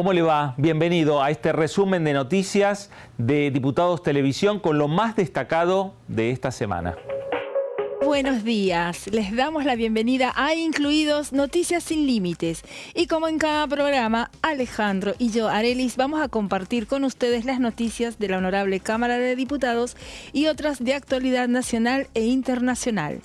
¿cómo le va? Bienvenido a este resumen de noticias de Diputados Televisión con lo más destacado de esta semana. Buenos días, les damos la bienvenida a Incluidos Noticias Sin Límites. Y como en cada programa, Alejandro y yo, Arelis, vamos a compartir con ustedes las noticias de la Honorable Cámara de Diputados y otras de actualidad nacional e internacional,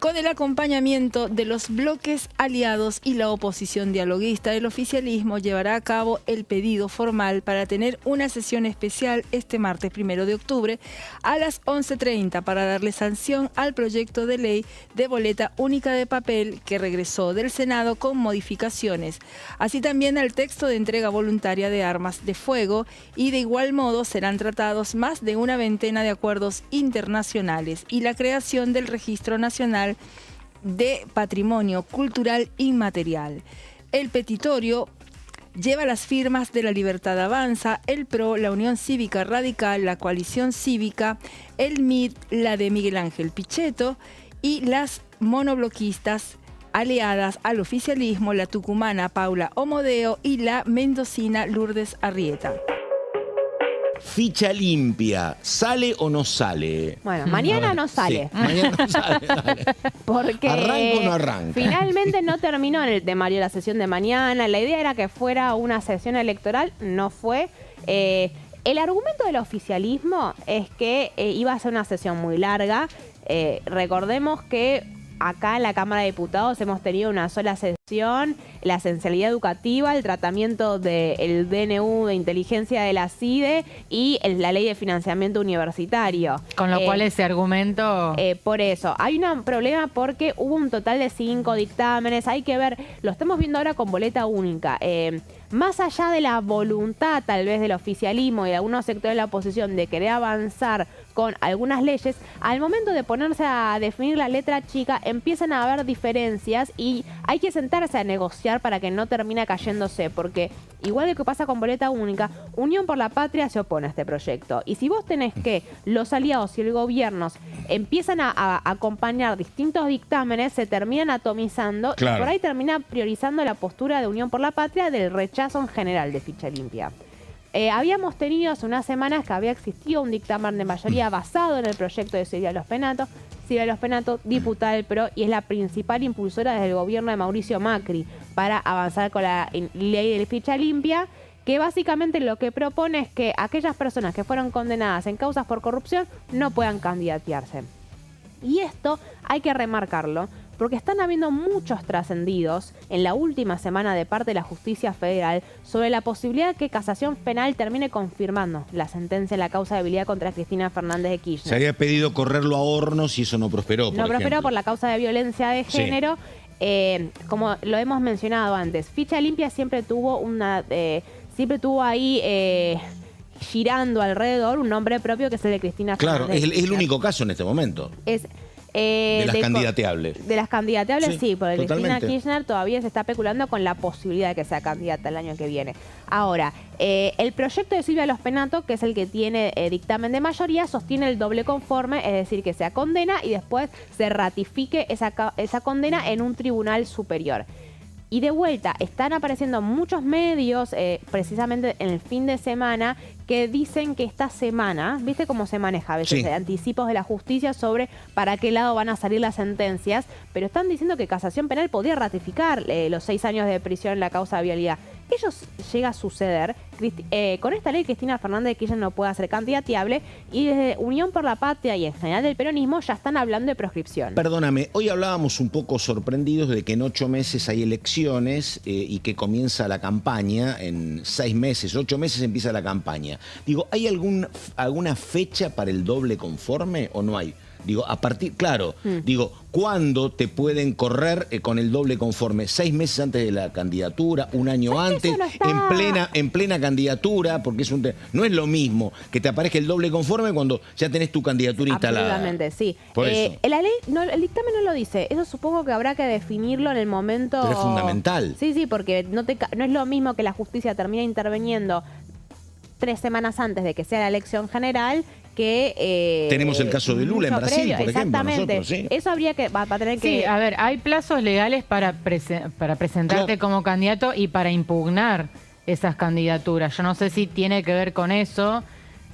con el acompañamiento de los bloques aliados y la oposición dialoguista. El oficialismo llevará a cabo el pedido formal para tener una sesión especial este martes 1 de octubre a las 11:30 para darle sanción al proyecto de ley de boleta única de papel que regresó del Senado con modificaciones, así también al texto de entrega voluntaria de armas de fuego, y de igual modo serán tratados más de una veintena de acuerdos internacionales y la creación del Registro Nacional de Patrimonio Cultural Inmaterial. El petitorio lleva las firmas de La Libertad Avanza, el PRO, la Unión Cívica Radical, la Coalición Cívica, el MID, la de Miguel Ángel Pichetto y las monobloquistas aliadas al oficialismo, la tucumana Paula Omodeo y la mendocina Lourdes Arrieta. Ficha limpia, ¿sale o no sale? Bueno, mañana no sale. Sí, mañana no sale, dale. Porque ¿Arranca o no arranca? Finalmente no terminó en el temario la sesión de mañana. La idea era que fuera una sesión electoral, no fue. El argumento del oficialismo es que iba a ser una sesión muy larga. Recordemos que acá en la Cámara de Diputados hemos tenido una sola sesión, la esencialidad educativa, el tratamiento del DNU de inteligencia de la CIDE y la ley de financiamiento universitario. Con lo cual ese argumento... Por eso, hay un problema porque hubo un total de 5 dictámenes, hay que ver, lo estamos viendo ahora con boleta única. Más allá de la voluntad tal vez del oficialismo y de algunos sectores de la oposición de querer avanzar con algunas leyes, al momento de ponerse a definir la letra chica empiezan a haber diferencias y hay que sentarse a negociar para que no termine cayéndose, porque igual de que pasa con boleta única, Unión por la Patria se opone a este proyecto. Y si vos tenés que los aliados y el gobierno empiezan a acompañar distintos dictámenes, se terminan atomizando, claro, y por ahí termina priorizando la postura de Unión por la Patria del rechazo en general de ficha limpia. Habíamos tenido hace unas semanas que había existido un dictamen de mayoría basado en el proyecto de Silvia Los Penato. Silvia Los Penato, diputada del PRO, y es la principal impulsora desde el gobierno de Mauricio Macri para avanzar con la ley de ficha limpia, que básicamente lo que propone es que aquellas personas que fueron condenadas en causas por corrupción no puedan candidatearse. Y esto hay que remarcarlo, porque están habiendo muchos trascendidos en la última semana de parte de la Justicia Federal sobre la posibilidad de que Casación Penal termine confirmando la sentencia en la causa de habilidad contra Cristina Fernández de Kirchner. Se había pedido correrlo a hornos y eso no prosperó, No prosperó por la causa de violencia de género. Sí. Como lo hemos mencionado antes, Ficha Limpia siempre tuvo ahí girando alrededor un nombre propio que es el de Cristina Fernández. Claro, es el único caso en este momento. De las candidateables. De las candidateables, sí, porque totalmente. Cristina Kirchner todavía se está especulando con la posibilidad de que sea candidata el año que viene. Ahora, el proyecto de Silvia Los Penato, que es el que tiene dictamen de mayoría, sostiene el doble conforme, es decir, que sea condena y después se ratifique esa condena en un tribunal superior. Y de vuelta, están apareciendo muchos medios, precisamente en el fin de semana, que dicen que esta semana, ¿viste cómo se maneja a veces? Sí. Anticipos de la justicia sobre para qué lado van a salir las sentencias, pero están diciendo que Casación Penal podría ratificar los 6 años de prisión en la causa de vialidad. Ello llega a suceder. Con esta ley Cristina Fernández de Kirchner no puede ser candidateable y desde Unión por la Patria y en general del peronismo ya están hablando de proscripción. Perdóname, hoy hablábamos un poco sorprendidos de que en 8 meses hay elecciones y que comienza la campaña, en 6 meses, 8 meses empieza la campaña. Digo, ¿hay alguna fecha para el doble conforme o no hay? Digo, a partir, claro, digo, ¿cuándo te pueden correr con el doble conforme? 6 meses antes de la candidatura, un año antes, no está... en plena candidatura, porque es no es lo mismo que te aparezca el doble conforme cuando ya tenés tu candidatura instalada. Absolutamente, sí. Por eso. La ley, el dictamen no lo dice. Eso supongo que habrá que definirlo en el momento. Pero es fundamental. Sí, sí, porque no es lo mismo que la justicia termine interviniendo 3 semanas antes de que sea la elección general que... Tenemos el caso de Lula en Brasil, previo. por ejemplo. Exactamente. Nosotros, ¿sí? Eso habría que... Va a tener que... Sí, a ver, hay plazos legales para presentarte Claro. como candidato y para impugnar esas candidaturas. Yo no sé si tiene que ver con eso.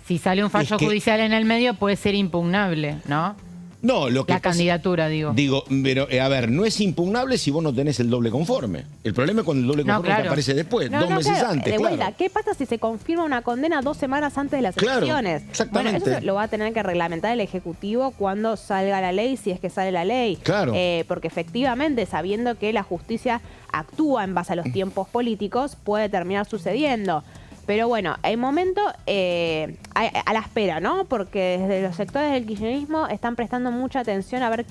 Si sale un fallo judicial en el medio, puede ser impugnable, ¿no? No, lo que la candidatura, digo. Digo, pero a ver, no es impugnable si vos no tenés el doble conforme. El problema es cuando el doble conforme te aparece después, 2 meses antes. De vuelta, ¿qué pasa si se confirma una condena 2 semanas antes de las elecciones? Exactamente. Bueno, eso lo va a tener que reglamentar el Ejecutivo cuando salga la ley, si es que sale la ley. Claro. Porque efectivamente, sabiendo que la justicia actúa en base a los tiempos políticos, puede terminar sucediendo. Pero bueno, el momento a la espera, ¿no? Porque desde los sectores del kirchnerismo están prestando mucha atención a ver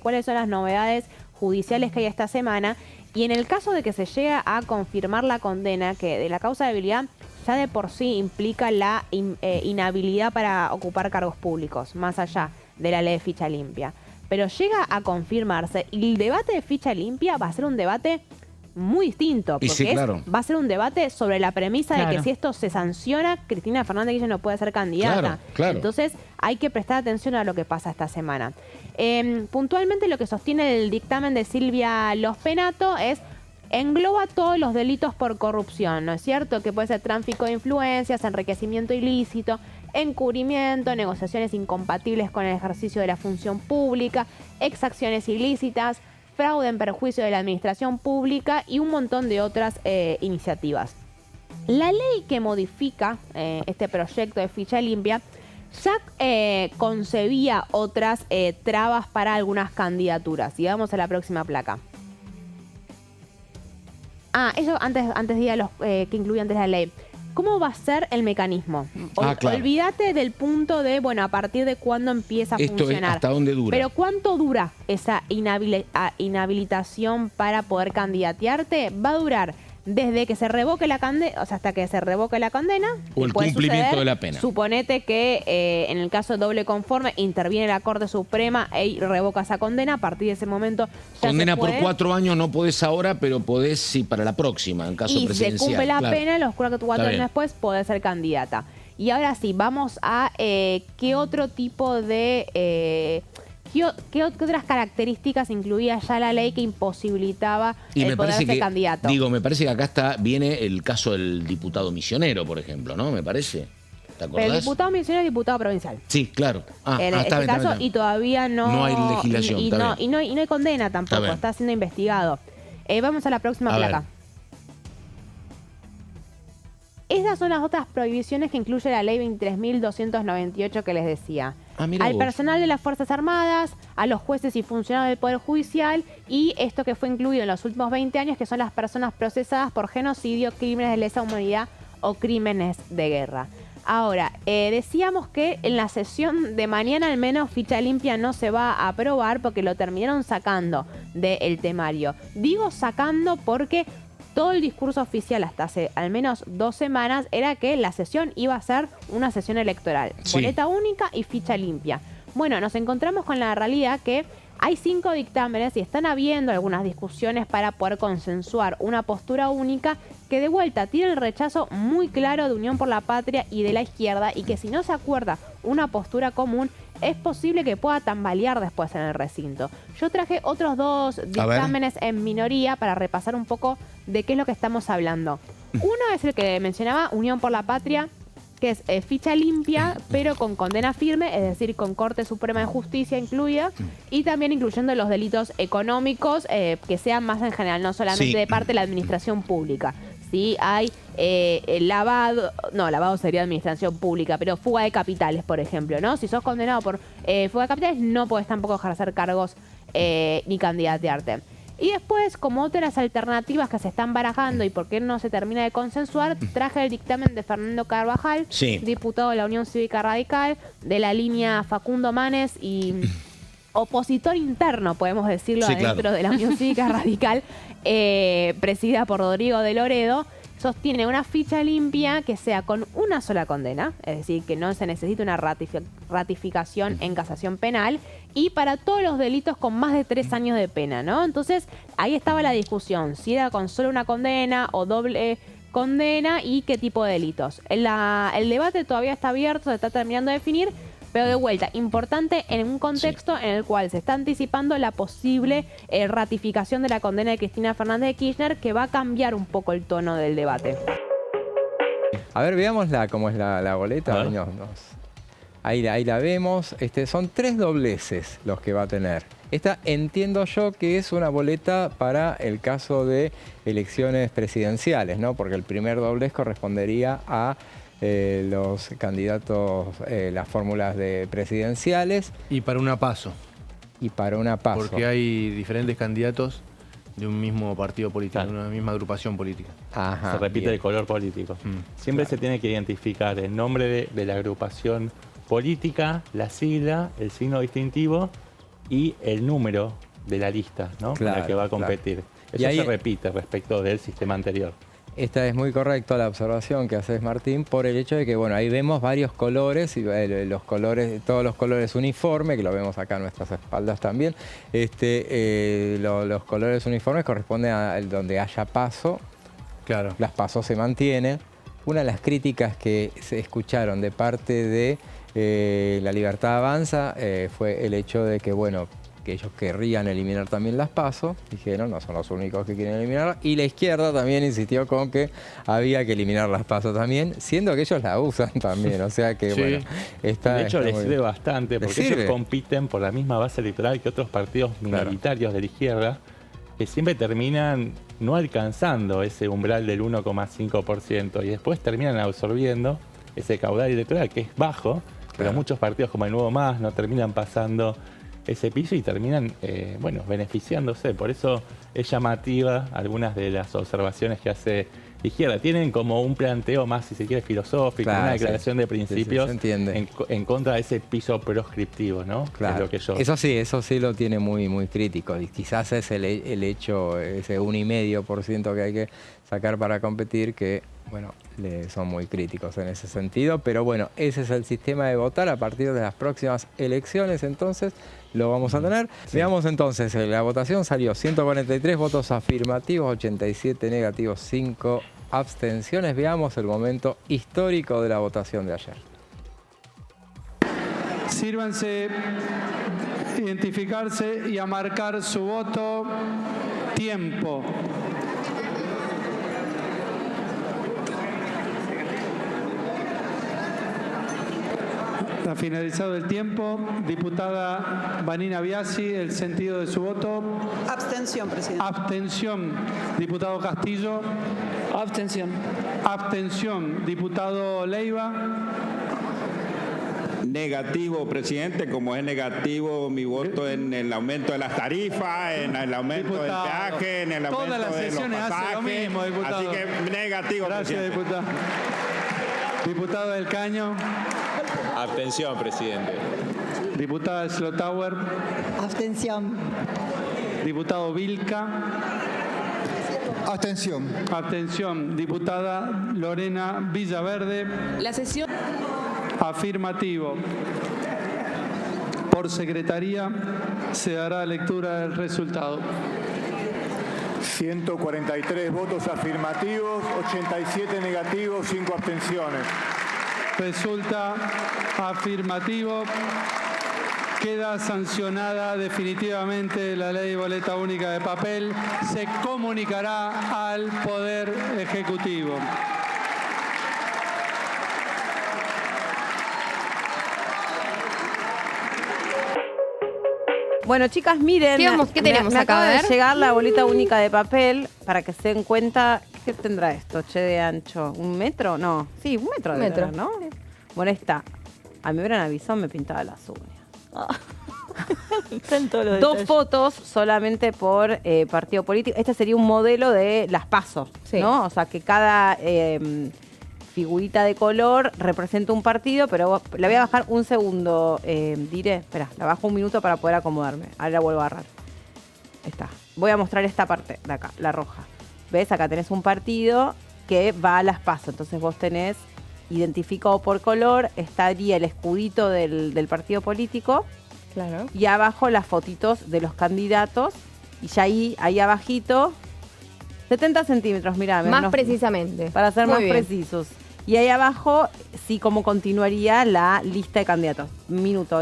cuáles son las novedades judiciales que hay esta semana. Y en el caso de que se llegue a confirmar la condena, que de la causa de debilidad ya de por sí implica la inhabilidad para ocupar cargos públicos, más allá de la ley de ficha limpia. Pero llega a confirmarse y el debate de ficha limpia va a ser un debate muy distinto, porque sí, claro, va a ser un debate sobre la premisa de que si esto se sanciona, Cristina Fernández de Kirchner no puede ser candidata. Claro. Entonces hay que prestar atención a lo que pasa esta semana. Puntualmente lo que sostiene el dictamen de Silvia Lospenato engloba todos los delitos por corrupción, ¿no es cierto? Que puede ser tráfico de influencias, enriquecimiento ilícito, encubrimiento, negociaciones incompatibles con el ejercicio de la función pública, exacciones ilícitas, fraude en perjuicio de la administración pública y un montón de otras iniciativas. La ley que modifica este proyecto de ficha limpia ya concebía otras trabas para algunas candidaturas. Y vamos a la próxima placa. Eso antes diga los que incluye antes la ley. ¿Cómo va a ser el mecanismo? Claro. Olvídate del punto de, a partir de cuándo empieza a funcionar. ¿Hasta dónde dura? Pero ¿cuánto dura esa inhabilitación para poder candidatearte? Va a durar desde que se revoque la condena, hasta que se revoque la condena. O el cumplimiento de la pena. Suponete que en el caso de doble conforme interviene la Corte Suprema y revoca esa condena. A partir de ese momento ya condena se puede. por 4 años no podés ahora, pero podés sí para la próxima, en caso presidencial. Y se cumple la pena, los 4 años después podés ser candidata. Y ahora sí, vamos a qué otro tipo de... ¿Qué otras características incluía ya la ley que imposibilitaba el poder ser candidato? Me parece que acá viene el caso del diputado misionero, por ejemplo, ¿no? Me parece. ¿Te acordás? Pero el diputado misionero es diputado provincial. Sí, claro. En este caso, y todavía no hay legislación. Y no hay condena tampoco, está siendo investigado. Vamos a la próxima placa. Esas son las otras prohibiciones que incluye la ley 23.298 que les decía. Al personal de las Fuerzas Armadas, a los jueces y funcionarios del Poder Judicial y esto que fue incluido en los últimos 20 años, que son las personas procesadas por genocidio, crímenes de lesa humanidad o crímenes de guerra. Ahora, decíamos que en la sesión de mañana al menos ficha limpia no se va a aprobar porque lo terminaron sacando del temario. Digo sacando porque todo el discurso oficial hasta hace al menos 2 semanas era que la sesión iba a ser una sesión electoral. Sí. Boleta única y ficha limpia. Bueno, nos encontramos con la realidad que hay 5 dictámenes y están habiendo algunas discusiones para poder consensuar una postura única que de vuelta tiene el rechazo muy claro de Unión por la Patria y de la izquierda y que si no se acuerda una postura común es posible que pueda tambalear después en el recinto. Yo traje otros 2 dictámenes en minoría para repasar un poco de qué es lo que estamos hablando. Uno es el que mencionaba, Unión por la Patria, que es ficha limpia, pero con condena firme, es decir, con Corte Suprema de Justicia incluida, y también incluyendo los delitos económicos que sean más en general, no solamente de parte de la administración pública. Sí, hay lavado sería administración pública, pero fuga de capitales, por ejemplo, ¿no? Si sos condenado por fuga de capitales, no podés tampoco ejercer cargos ni candidatearte. Y después, como otras alternativas que se están barajando y por qué no se termina de consensuar, traje el dictamen de Fernando Carvajal, diputado de la Unión Cívica Radical, de la línea Facundo Manes y opositor interno, podemos decirlo, adentro de la Unión Cívica Radical, presidida por Rodrigo de Loredo. Sostiene una ficha limpia que sea con una sola condena, es decir, que no se necesite una ratificación en casación penal, y para todos los delitos con más de 3 años de pena, ¿no? Entonces, ahí estaba la discusión, si era con solo una condena o doble condena y qué tipo de delitos. El debate todavía está abierto, se está terminando de definir, pero de vuelta, importante en un contexto en el cual se está anticipando la posible ratificación de la condena de Cristina Fernández de Kirchner, que va a cambiar un poco el tono del debate. A ver, veámosla, cómo es la boleta. Ahí la vemos. Son 3 dobleces los que va a tener. Esta entiendo yo que es una boleta para el caso de elecciones presidenciales, ¿no? Porque el primer doblez correspondería a los candidatos, las fórmulas de presidenciales. Y para una PASO. Y para una PASO. Porque hay diferentes candidatos de un mismo partido político, de una misma agrupación política. Ajá, se repite bien. el color político. Siempre se tiene que identificar el nombre de la agrupación política, la sigla, el signo distintivo y el número de la lista, ¿no? Con la que va a competir. Eso se repite respecto del sistema anterior. Esta es muy correcta la observación que haces, Martín, por el hecho de que, bueno, ahí vemos varios colores, y los colores, todos los colores uniformes, que lo vemos acá a nuestras espaldas también. Los colores uniformes corresponden a donde haya paso. Claro. Las pasos se mantienen. Una de las críticas que se escucharon de parte de La Libertad Avanza fue el hecho de que, bueno, que ellos querrían eliminar también las PASO, dijeron, no son los únicos que quieren eliminar, y la izquierda también insistió con que había que eliminar las PASO también, siendo que ellos la usan también, o sea que, sí. Bueno, de hecho les sirve bastante, ¿Les porque sirve? ellos compiten por la misma base electoral que otros partidos minoritarios de la izquierda, que siempre terminan no alcanzando ese umbral del 1,5%, y después terminan absorbiendo ese caudal electoral, que es bajo, pero muchos partidos como el Nuevo Más no terminan pasando ese piso y terminan, beneficiándose. Por eso es llamativa algunas de las observaciones que hace la izquierda. Tienen como un planteo más, si se quiere, filosófico, una declaración de principios en contra de ese piso proscriptivo, ¿no? Claro. Es lo que yo... Eso sí lo tiene muy, muy crítico. Y quizás es el hecho, ese 1,5% que hay que sacar para competir, que, bueno, son muy críticos en ese sentido. Pero bueno, ese es el sistema de votar a partir de las próximas elecciones, entonces lo vamos a tener. Sí. Veamos entonces, la votación salió 143 votos afirmativos, 87 negativos, 5 abstenciones. Veamos el momento histórico de la votación de ayer. Sírvanse, identificarse y a marcar su voto. Tiempo. Ha finalizado el tiempo. Diputada Vanina Biasi, el sentido de su voto. Abstención, presidente. Abstención. Diputado Castillo. Abstención. Abstención. Diputado Leiva. Negativo, presidente, como es negativo mi voto en el aumento de las tarifas, en el aumento del peaje, en el aumento todas las de los sesiones pasajes. hace lo mismo, diputado. Así que negativo, gracias, presidente. diputado. Diputado del Caño. Abstención, presidente. Diputada Slotauer. Abstención. Diputado Vilca. Abstención. Abstención. Diputada Lorena Villaverde. La sesión. Afirmativo. Por secretaría se dará lectura del resultado. 143 votos afirmativos, 87 negativos, 5 abstenciones. Resulta afirmativo. Queda sancionada definitivamente la ley de boleta única de papel. Se comunicará al Poder Ejecutivo. Bueno, chicas, miren, ¿Qué tenemos me acá? acaba A de ver. llegar la boleta única de papel para que se den cuenta. ¿Qué tendrá esto, che, de ancho? ¿1 metro? No, sí, 1 metro. Un debe metro. tener, ¿no? Bueno, está. A mí me hubieran avisado, me pintaba las uñas. Están todos los 2 detalles. fotos solamente por partido político. Este sería un modelo de las PASO, Sí. ¿no? O sea, que cada figurita de color representa un partido, pero la voy a bajar un segundo, diré. Espera, la bajo 1 minuto para poder acomodarme. Ahora la vuelvo a agarrar. Ahí está. Voy a mostrar esta parte de acá, la roja. ¿Ves? Acá tenés un partido que va a las PASO. Entonces vos tenés identificado por color, estaría el escudito del partido político. Claro. Y abajo las fotitos de los candidatos. Y ya ahí abajito, 70 centímetros, mirá. Más precisamente. Para ser Muy más bien. precisos. Y ahí abajo, sí, cómo continuaría la lista de candidatos. Un minuto,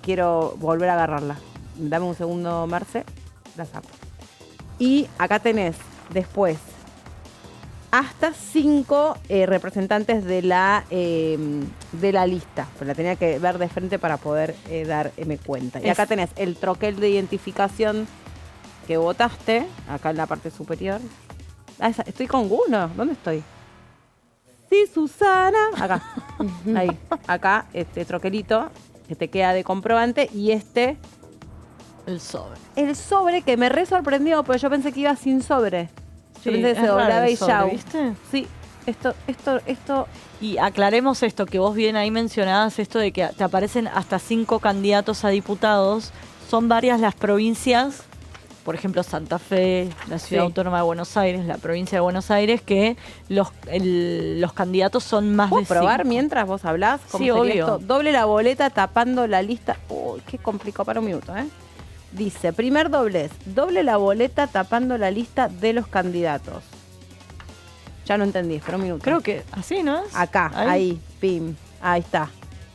Quiero volver a agarrarla. Dame un segundo, Marce. La saco. Y acá tenés, después, hasta 5 representantes de la lista. Pero la tenía que ver de frente para poder darme cuenta. Y acá tenés el troquel de identificación que votaste, acá en la parte superior. Estoy con uno. ¿Dónde estoy? Sí, Susana. Acá. Ahí. Acá, este troquelito que te queda de comprobante. Y el sobre. El sobre que me re sorprendió, porque yo pensé que iba sin sobre. Yo pensé que se doblaba y ya. ¿Viste? Sí. Esto. Y aclaremos esto, que vos bien ahí mencionabas esto de que te aparecen hasta 5 candidatos a diputados. Son varias las provincias, por ejemplo Santa Fe, la Ciudad Autónoma de Buenos Aires, la provincia de Buenos Aires, que los candidatos son más de 5. ¿Puedo probar mientras vos hablás? Sí, obvio. Esto? Doble la boleta tapando la lista. Uy, qué complicado. Para un minuto, Dice, primer doblez, doble la boleta tapando la lista de los candidatos. Ya no entendí, espera un minuto. Creo que así, ¿no? Acá, ahí, pim, ahí está.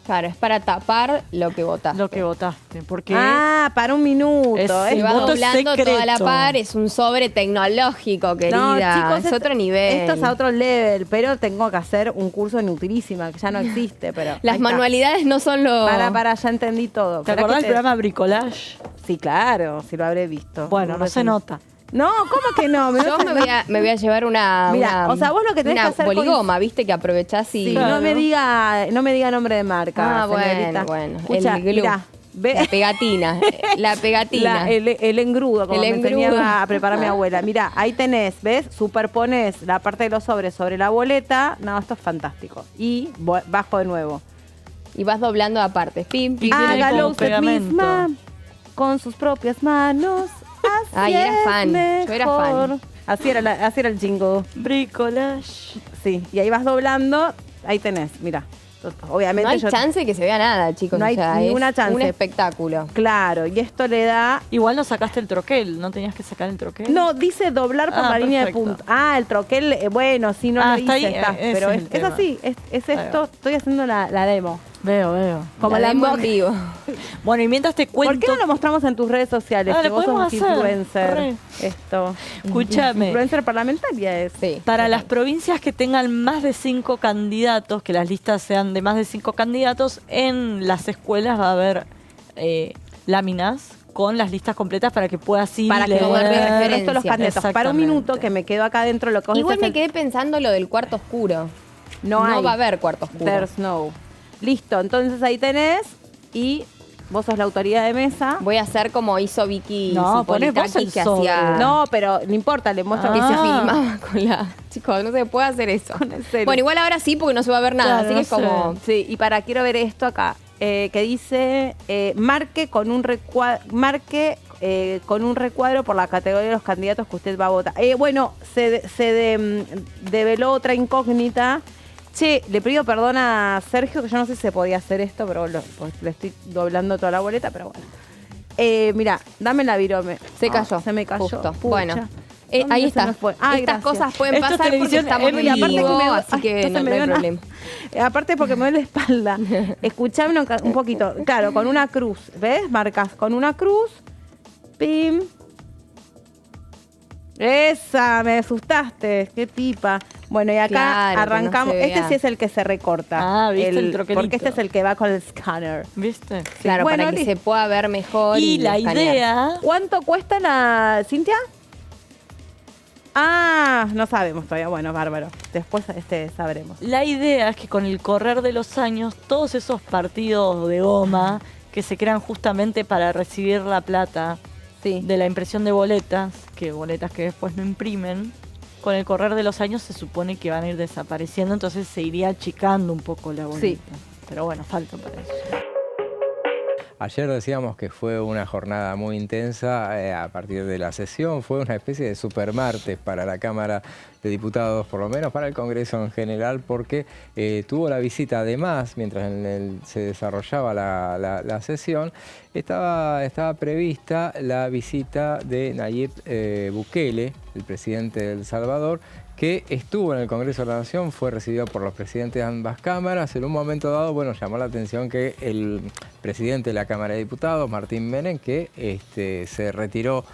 Claro, es para tapar lo que votaste. Lo que votaste, porque... para un minuto. Se va doblando toda la par, es un sobre tecnológico, querida. No, chicos, es otro nivel. Esto es a otro level, pero tengo que hacer un curso en Utilísima, que ya no existe, pero... Las manualidades no son lo... Para, ya entendí todo. ¿Te acordás del programa Bricolage? Sí, claro, sí lo habré visto. Bueno, no se nota. No, ¿cómo que no? Yo me voy a llevar una... Mira, o sea, vos lo que tenés que hacer boligoma, viste, que aprovechás y... Sí, claro. no me diga nombre de marca, señorita. Bueno. Escucha, el glue. Mirá, la pegatina. El engrudo, como me enseñaba a preparar mi abuela. Mirá, ahí tenés, ¿ves? Superponés la parte de los sobres sobre la boleta. No, esto es fantástico. Y bajo de nuevo. Y vas doblando aparte. Pim, pim. Hágalo usted misma, con sus propias manos. Ay, era fan. Yo era fan. Así era el jingle. Bricolage. Sí, y ahí vas doblando. Ahí tenés, mira. Obviamente no hay chance que se vea nada, chicos. No hay ninguna chance. Un espectáculo. Claro, y esto le da... Igual no sacaste el troquel, ¿no tenías que sacar el troquel? No, dice doblar por la línea de punta. El troquel, bueno, sí, no lo hice, ahí, pero es así, es esto, estoy haciendo la demo. Veo. Como la demo en vivo. Bueno, y mientras te cuento... ¿Por qué no lo mostramos en tus redes sociales? Que vos sos influencer. Esto. Escúchame. Influencer parlamentaria es. Sí. Para las provincias que tengan más de 5 candidatos, que las listas sean de más de 5 candidatos, en las escuelas va a haber láminas con las listas completas para que puedas ir para que ver esto los candidatos. Para un minuto que me quedo acá adentro lo que vos igual me quedé pensando lo del cuarto oscuro. No va a haber cuarto oscuro. There's no. Listo, entonces ahí tenés y vos sos la autoridad de mesa. Voy a hacer como hizo Vicky Zipolitaki que hacía... No, pero no importa, le muestro que se filmaba con la... Chicos, no se puede hacer eso. Bueno, igual ahora sí porque no se va a ver nada, así que es como... Sí, y quiero ver esto acá, que dice marque con un recuadro por la categoría de los candidatos que usted va a votar. Bueno, se develó otra incógnita. Che, le pido perdón a Sergio, que yo no sé si se podía hacer esto, pero pues le estoy doblando toda la boleta, pero bueno. Mirá, dame la virome. Se cayó. Se me cayó. Justo. Bueno, ahí está. Estas cosas pueden pasar porque estamos en vivo, así que no hay problema. Aparte porque me duele la espalda. Escuchame un poquito. Claro, con una cruz. ¿Ves? Marcas con una cruz. Pim. Esa, me asustaste. Qué tipa. Bueno, y acá arrancamos. Este sí es el que se recorta. ¿Viste el troquelito? Porque este es el que va con el scanner. ¿Viste? Sí, claro, bueno, para que se pueda ver mejor. Y la idea... ¿Cuánto cuesta Cintia? No sabemos todavía. Bueno, bárbaro. Después sabremos. La idea es que con el correr de los años, todos esos partidos de goma que se crean justamente para recibir la plata de la impresión de boletas que después no imprimen, con el correr de los años se supone que van a ir desapareciendo, entonces se iría achicando un poco la boleta. Sí. Pero bueno, falta para eso. Ayer decíamos que fue una jornada muy intensa a partir de la sesión. Fue una especie de supermartes para la Cámara de Diputados, por lo menos para el Congreso en general, porque tuvo la visita, además, mientras se desarrollaba la sesión, estaba prevista la visita de Nayib Bukele, el presidente de El Salvador, que estuvo en el Congreso de la Nación, fue recibido por los presidentes de ambas cámaras. En un momento dado, bueno, llamó la atención que el presidente de la Cámara de Diputados, Martín Menem, que se retiró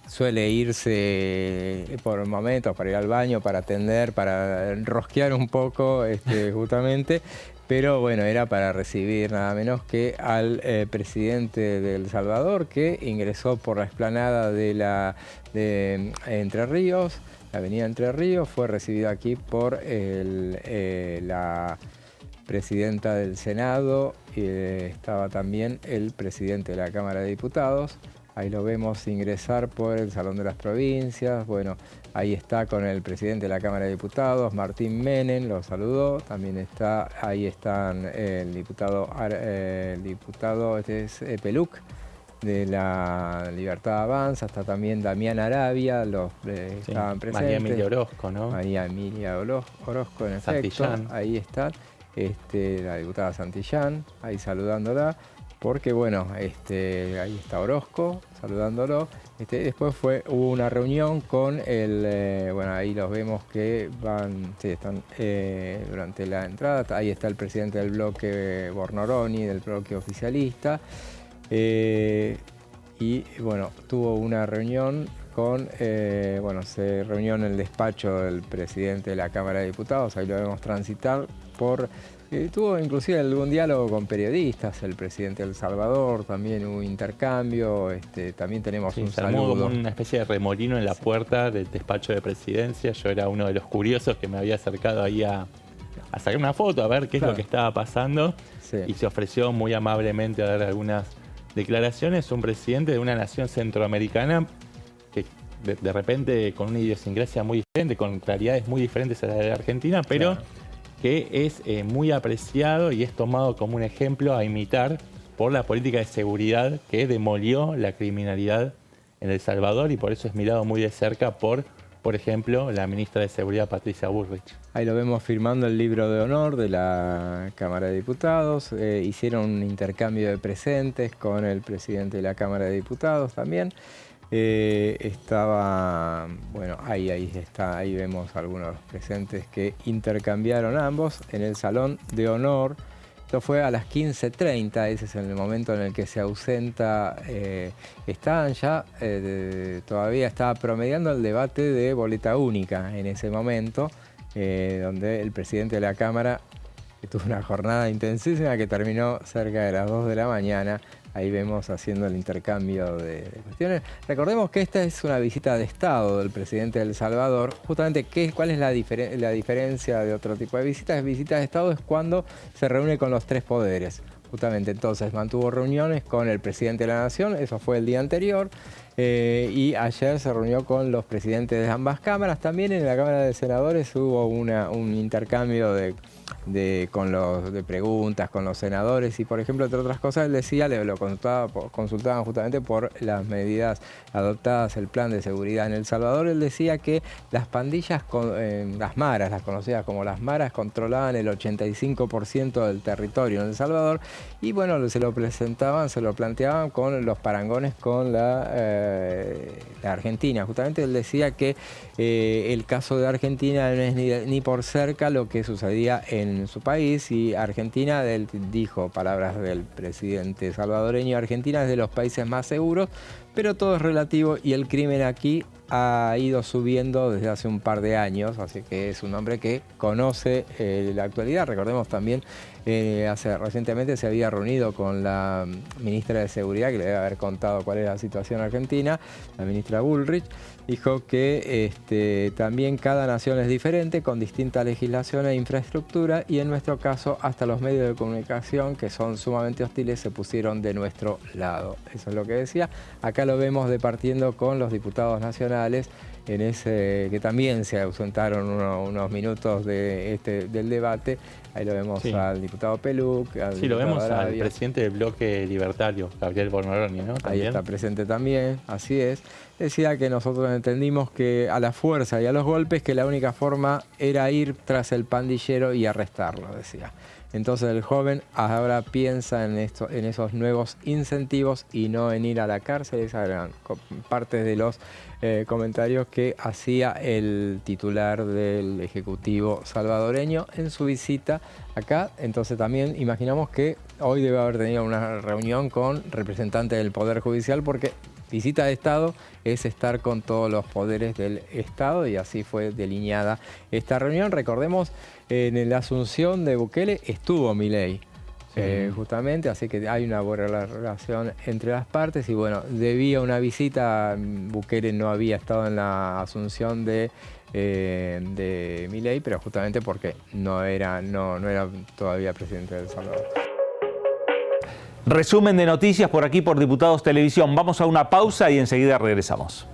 suele irse por momentos para ir al baño, para atender, para rosquear un poco justamente. Pero bueno, era para recibir nada menos que al presidente de El Salvador, que ingresó por la explanada de Entre Ríos, la avenida Entre Ríos, fue recibido aquí por la presidenta del Senado, estaba también el presidente de la Cámara de Diputados. Ahí lo vemos ingresar por el Salón de las Provincias. Bueno, ahí está con el presidente de la Cámara de Diputados, Martín Menem, lo saludó. También está, ahí están el diputado Peluc, de la Libertad Avanza. Está también Damián Arabia, estaban presentes. María Emilia Orozco, ¿no? María Emilia Orozco, en efecto. Santillán. Ahí está, la diputada Santillán, ahí saludándola. Porque bueno, ahí está Orozco saludándolo. Después hubo una reunión con bueno, ahí los vemos que están durante la entrada. Ahí está el presidente del bloque Bornoroni, del bloque oficialista. Y bueno, tuvo una reunión se reunió en el despacho del presidente de la Cámara de Diputados. Ahí lo vemos transitar tuvo inclusive algún diálogo con periodistas, el presidente de El Salvador, también hubo intercambio, también tenemos un saludo. Como una especie de remolino en la puerta del despacho de presidencia. Yo era uno de los curiosos que me había acercado ahí a sacar una foto, a ver qué es lo que estaba pasando. Sí. Y se ofreció muy amablemente a dar algunas declaraciones. Un presidente de una nación centroamericana que de repente con una idiosincrasia muy diferente, con claridades muy diferentes a la de Argentina, pero que es muy apreciado y es tomado como un ejemplo a imitar por la política de seguridad que demolió la criminalidad en El Salvador, y por eso es mirado muy de cerca por ejemplo, la ministra de Seguridad, Patricia Bullrich. Ahí lo vemos firmando el libro de honor de la Cámara de Diputados. Hicieron un intercambio de presentes con el presidente de la Cámara de Diputados también. Ahí vemos algunos de los presentes que intercambiaron ambos en el Salón de Honor. Esto fue a las 15:30, ese es el momento en el que se ausenta. Todavía estaba promediando el debate de boleta única en ese momento, donde el presidente de la Cámara tuvo una jornada intensísima que terminó cerca de las 2 de la mañana. Ahí vemos haciendo el intercambio de cuestiones. Recordemos que esta es una visita de Estado del presidente de El Salvador. Justamente, ¿cuál es la diferencia de otro tipo de visitas? Visita de Estado es cuando se reúne con los tres poderes. Justamente, entonces mantuvo reuniones con el presidente de la Nación, eso fue el día anterior. Y ayer se reunió con los presidentes de ambas cámaras. También en la Cámara de Senadores hubo un intercambio de preguntas con los senadores, y por ejemplo, entre otras cosas, él decía, lo consultaban justamente por las medidas adoptadas, el plan de seguridad en El Salvador. Él decía que las pandillas, las maras, las conocidas como las maras, controlaban el 85% del territorio en El Salvador, y bueno, se lo planteaban con los parangones con la Argentina. Justamente él decía que el caso de Argentina no es ni por cerca lo que sucedía en su país, y Argentina, dijo, palabras del presidente salvadoreño, Argentina es de los países más seguros, pero todo es relativo y el crimen aquí ha ido subiendo desde hace un par de años, así que es un hombre que conoce la actualidad. Recordemos también, recientemente se había reunido con la ministra de Seguridad, que le debe haber contado cuál era la situación argentina, la ministra Bullrich. Dijo que también cada nación es diferente, con distinta legislación e infraestructura, y en nuestro caso hasta los medios de comunicación, que son sumamente hostiles, se pusieron de nuestro lado. Eso es lo que decía. Acá lo vemos departiendo con los diputados nacionales, que también se ausentaron unos minutos del debate. Ahí lo vemos al diputado Peluc. Lo vemos al presidente del bloque libertario, Gabriel Bornoroni, ¿no? Ahí está presente también, así es. Decía que nosotros entendimos que a la fuerza y a los golpes, que la única forma era ir tras el pandillero y arrestarlo, decía. Entonces el joven ahora piensa en esos nuevos incentivos y no en ir a la cárcel. Esas eran partes de los comentarios que hacía el titular del Ejecutivo salvadoreño en su visita acá. Entonces también imaginamos que hoy debe haber tenido una reunión con representantes del Poder Judicial, porque visita de Estado es estar con todos los poderes del Estado y así fue delineada esta reunión. Recordemos, en la asunción de Bukele estuvo Milei. Justamente, así que hay una buena relación entre las partes y bueno, debía una visita. Bukele no había estado en la asunción de Milei, pero justamente porque no era todavía presidente de El Salvador. Resumen de noticias por aquí por Diputados Televisión. Vamos a una pausa y enseguida regresamos.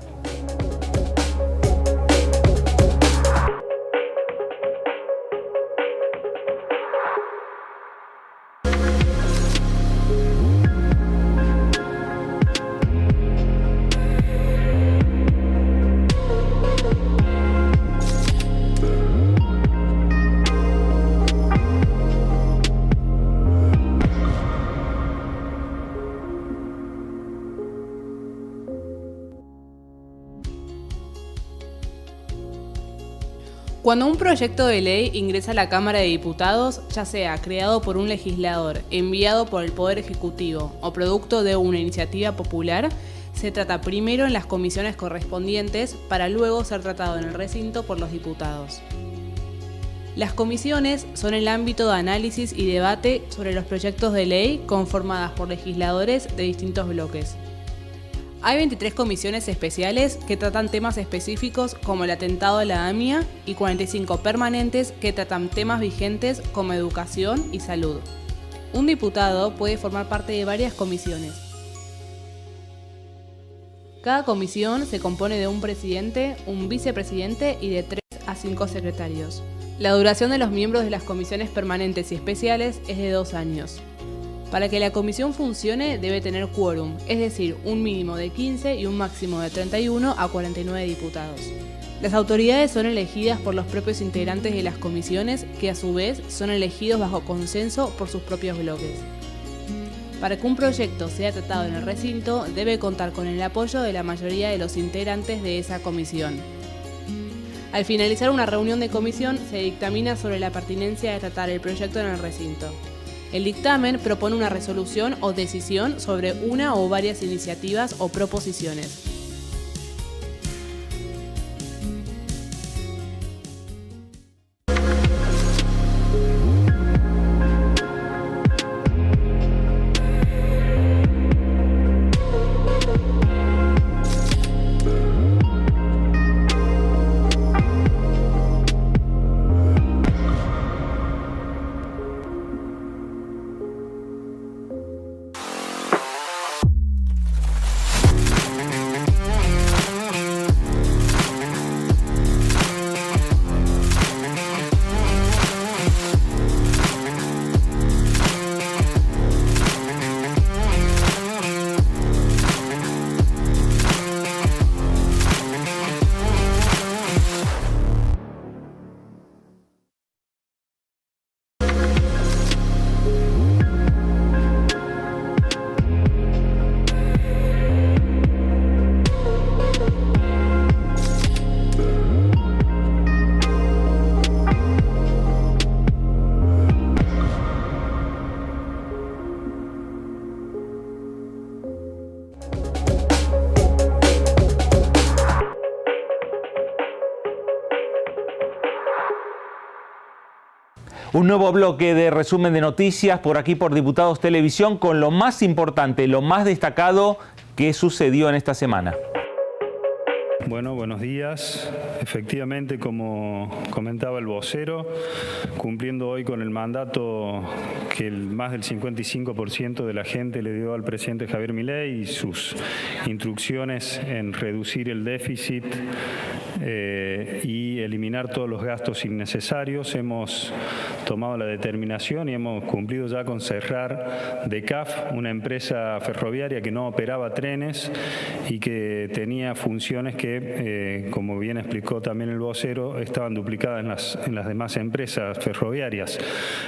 Cuando un proyecto de ley ingresa a la Cámara de Diputados, ya sea creado por un legislador, enviado por el Poder Ejecutivo o producto de una iniciativa popular, se trata primero en las comisiones correspondientes para luego ser tratado en el recinto por los diputados. Las comisiones son el ámbito de análisis y debate sobre los proyectos de ley conformadas por legisladores de distintos bloques. Hay 23 comisiones especiales que tratan temas específicos como el atentado a la AMIA y 45 permanentes que tratan temas vigentes como educación y salud. Un diputado puede formar parte de varias comisiones. Cada comisión se compone de un presidente, un vicepresidente y de 3 a 5 secretarios. La duración de los miembros de las comisiones permanentes y especiales es de 2 años. Para que la comisión funcione debe tener quórum, es decir, un mínimo de 15 y un máximo de 31 a 49 diputados. Las autoridades son elegidas por los propios integrantes de las comisiones, que a su vez son elegidos bajo consenso por sus propios bloques. Para que un proyecto sea tratado en el recinto, debe contar con el apoyo de la mayoría de los integrantes de esa comisión. Al finalizar una reunión de comisión, se dictamina sobre la pertinencia de tratar el proyecto en el recinto. El dictamen propone una resolución o decisión sobre una o varias iniciativas o proposiciones. Un nuevo bloque de resumen de noticias por aquí por Diputados Televisión con lo más importante, lo más destacado que sucedió en esta semana. Bueno, buenos días. Efectivamente, como comentaba el vocero, cumpliendo hoy con el mandato que más del 55% de la gente le dio al presidente Javier Milei y sus instrucciones en reducir el déficit y eliminar todos los gastos innecesarios, hemos tomado la determinación y hemos cumplido ya con cerrar DECAF, una empresa ferroviaria que no operaba trenes y que tenía funciones que, como bien explicó también el vocero, estaban duplicadas en las demás empresas ferroviarias.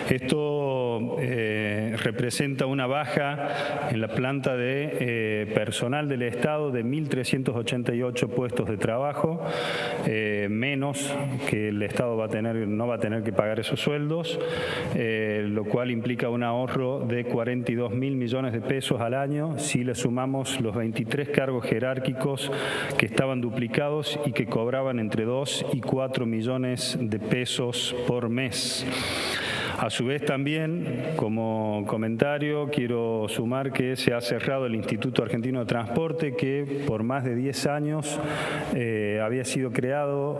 Esto representa una baja en la planta de personal del Estado de 1.388 puestos de trabajo menos, que el Estado no va a tener que pagar esos sueldos, lo cual implica un ahorro de 42.000 millones de pesos al año si le sumamos los 23 cargos jerárquicos que estaban duplicados y que cobraban entre 2 y 4 millones de pesos por mes. A su vez también, como comentario, quiero sumar que se ha cerrado el Instituto Argentino de Transporte, que por más de 10 años había sido creado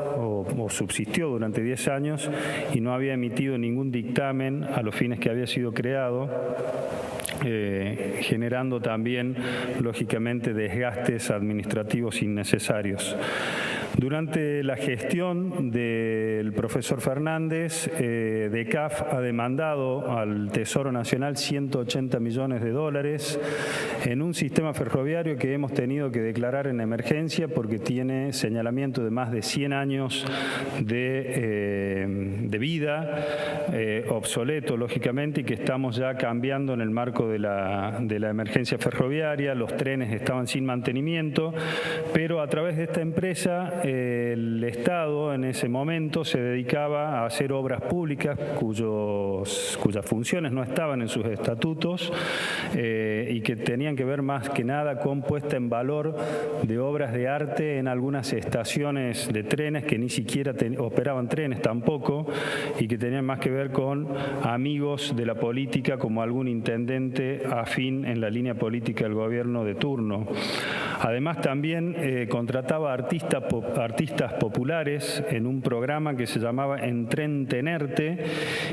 o subsistió durante 10 años y no había emitido ningún dictamen a los fines que había sido creado, generando también, lógicamente, desgastes administrativos innecesarios. Durante la gestión del profesor Fernández, DECAF ha demandado al Tesoro Nacional 180 millones de dólares en un sistema ferroviario que hemos tenido que declarar en emergencia porque tiene señalamiento de más de 100 años de vida, obsoleto lógicamente, y que estamos ya cambiando en el marco de la emergencia ferroviaria. Los trenes estaban sin mantenimiento, pero a través de esta empresa el Estado en ese momento se dedicaba a hacer obras públicas cuyas funciones no estaban en sus estatutos y que tenían que ver más que nada con puesta en valor de obras de arte en algunas estaciones de trenes que ni siquiera operaban trenes tampoco, y que tenían más que ver con amigos de la política, como algún intendente afín en la línea política del gobierno de turno. Además también contrataba artistas populares en un programa que se llamaba Entretenerte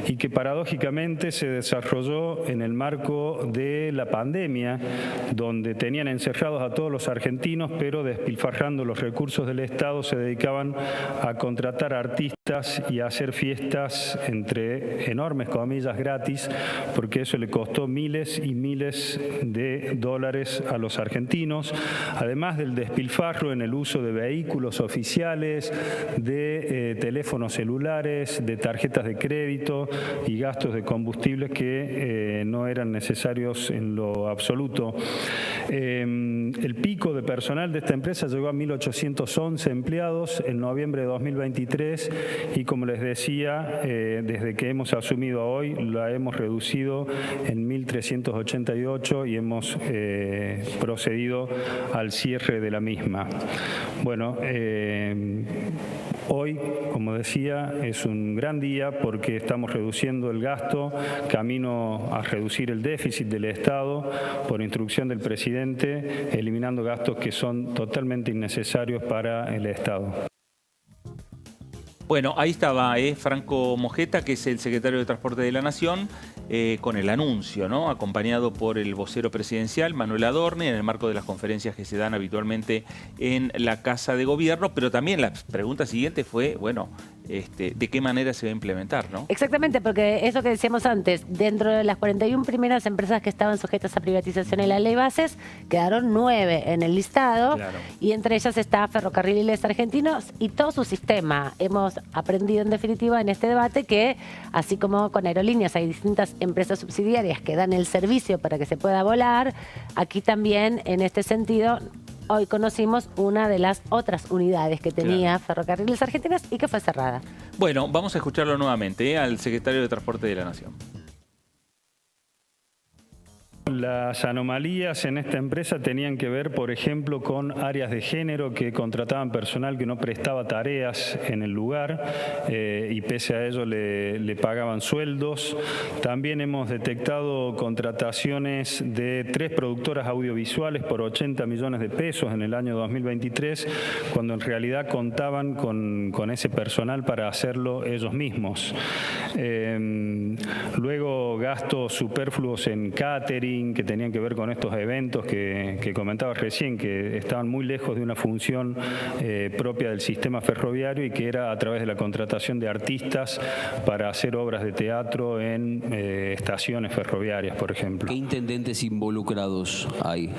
y que paradójicamente se desarrolló en el marco de la pandemia, donde tenían encerrados a todos los argentinos, pero despilfarrando los recursos del Estado se dedicaban a contratar artistas y a hacer fiestas, entre enormes comillas, gratis, porque eso le costó miles y miles de dólares a los argentinos, además del despilfarro en el uso de vehículos oficiales, de teléfonos celulares, de tarjetas de crédito y gastos de combustibles que no eran necesarios en lo absoluto. El pico de personal de esta empresa llegó a 1.811 empleados en noviembre de 2023 y, como les decía, desde que hemos asumido hoy la hemos reducido en 1.388 y hemos procedido al cierre de la misma. Bueno, hoy, como decía, es un gran día porque estamos reduciendo el gasto, camino a reducir el déficit del Estado por instrucción del presidente, eliminando gastos que son totalmente innecesarios para el Estado. Bueno, ahí estaba Franco Mojeta, que es el secretario de Transporte de la Nación, con el anuncio, ¿no? Acompañado por el vocero presidencial, Manuel Adorni, en el marco de las conferencias que se dan habitualmente en la Casa de Gobierno. Pero también la pregunta siguiente fue, bueno, ¿de qué manera se va a implementar, no? Exactamente, porque eso que decíamos antes, dentro de las 41 primeras empresas que estaban sujetas a privatización en la ley bases, quedaron 9 en el listado, claro, y entre ellas está Ferrocarriles Argentinos y todo su sistema. Hemos aprendido en definitiva en este debate que, así como con aerolíneas hay distintas empresas subsidiarias que dan el servicio para que se pueda volar, aquí también en este sentido hoy conocimos una de las otras unidades que tenía Ferrocarriles Argentinos y que fue cerrada. Bueno, vamos a escucharlo nuevamente al secretario de Transporte de la Nación. Las anomalías en esta empresa tenían que ver, por ejemplo, con áreas de género que contrataban personal que no prestaba tareas en el lugar y pese a ello le pagaban sueldos. También hemos detectado contrataciones de 3 productoras audiovisuales por 80 millones de pesos en el año 2023, cuando en realidad contaban con ese personal para hacerlo ellos mismos. Luego gastos superfluos en catering, que tenían que ver con estos eventos que comentaba recién, que estaban muy lejos de una función propia del sistema ferroviario y que era a través de la contratación de artistas para hacer obras de teatro en estaciones ferroviarias, por ejemplo. ¿Qué intendentes involucrados hay?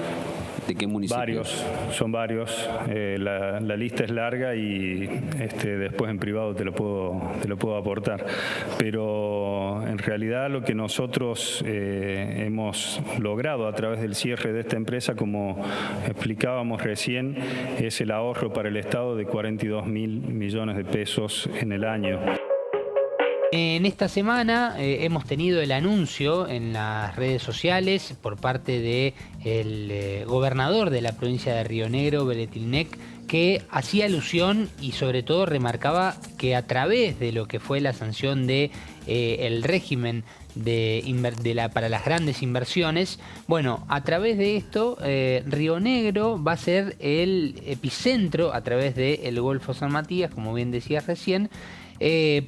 ¿De qué municipios? Son varios. La lista es larga y después en privado te lo puedo aportar. Pero en realidad lo que nosotros hemos logrado a través del cierre de esta empresa, como explicábamos recién, es el ahorro para el Estado de 42.000 millones de pesos en el año. En esta semana hemos tenido el anuncio en las redes sociales por parte del gobernador de la provincia de Río Negro, Beretilnec, que hacía alusión y sobre todo remarcaba que a través de lo que fue la sanción de el régimen para las grandes inversiones, bueno, a través de esto Río Negro va a ser el epicentro a través del Golfo San Matías, como bien decías recién,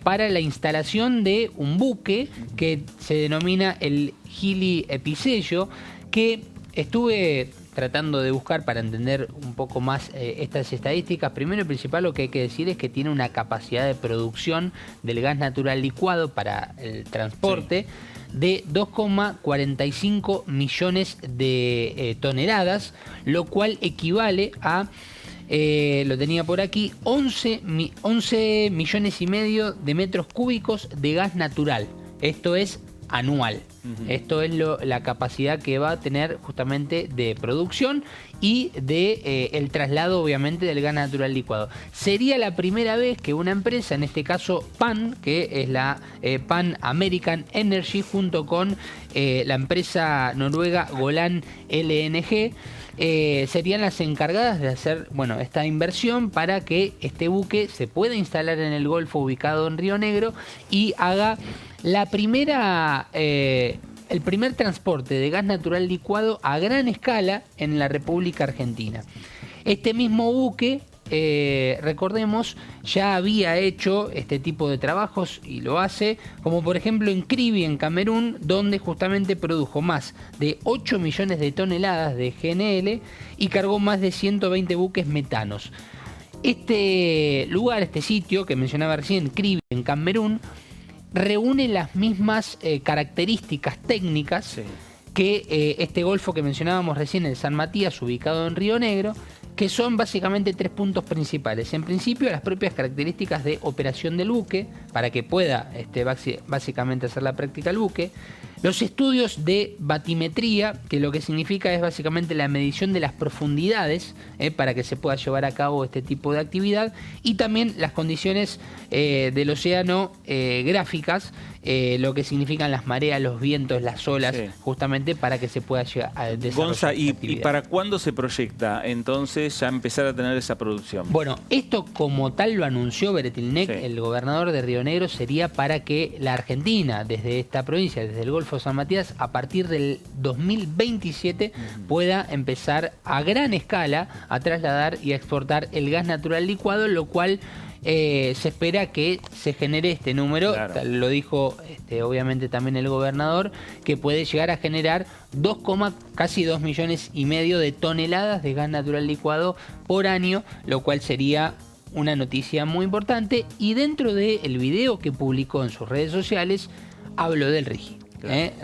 para la instalación de un buque que se denomina el Gili Episello, que estuve tratando de buscar para entender un poco más estas estadísticas. Primero y principal, lo que hay que decir es que tiene una capacidad de producción del gas natural licuado para el transporte de 2,45 millones de toneladas, lo cual equivale a, lo tenía por aquí, 11 millones y medio de metros cúbicos de gas natural. Esto es anual. Esto es la capacidad que va a tener justamente de producción y de el traslado, obviamente, del gas natural licuado. Sería la primera vez que una empresa, en este caso PAN, que es la Pan American Energy, junto con la empresa noruega Golan LNG, serían las encargadas de hacer, bueno, esta inversión para que este buque se pueda instalar en el Golfo ubicado en Río Negro y haga el primer transporte de gas natural licuado a gran escala en la República Argentina. Este mismo buque, recordemos, ya había hecho este tipo de trabajos y lo hace, como por ejemplo en Kribi, en Camerún, donde justamente produjo más de 8 millones de toneladas de GNL y cargó más de 120 buques metanos. Este lugar, este sitio que mencionaba recién, Kribi, en Camerún, reúne las mismas características técnicas que este golfo que mencionábamos recién, el San Matías, ubicado en Río Negro, que son básicamente 3 puntos principales. En principio, las propias características de operación del buque, para que pueda básicamente hacer la práctica el buque. Los estudios de batimetría, que lo que significa es básicamente la medición de las profundidades para que se pueda llevar a cabo este tipo de actividad. Y también las condiciones del océano gráficas, lo que significan las mareas, los vientos, las olas, justamente para que se pueda llegar a desarrollar. Gonza, ¿y para cuándo se proyecta entonces ya empezar a tener esa producción? Bueno, esto como tal lo anunció Beretilnec, el gobernador de Río Negro, sería para que la Argentina, desde esta provincia, desde el Golfo San Matías, a partir del 2027 pueda empezar a gran escala a trasladar y a exportar el gas natural licuado, lo cual se espera que se genere este número, lo dijo obviamente también el gobernador, que puede llegar a generar casi 2 millones y medio de toneladas de gas natural licuado por año, lo cual sería una noticia muy importante. Y dentro del video que publicó en sus redes sociales, habló del RIGI.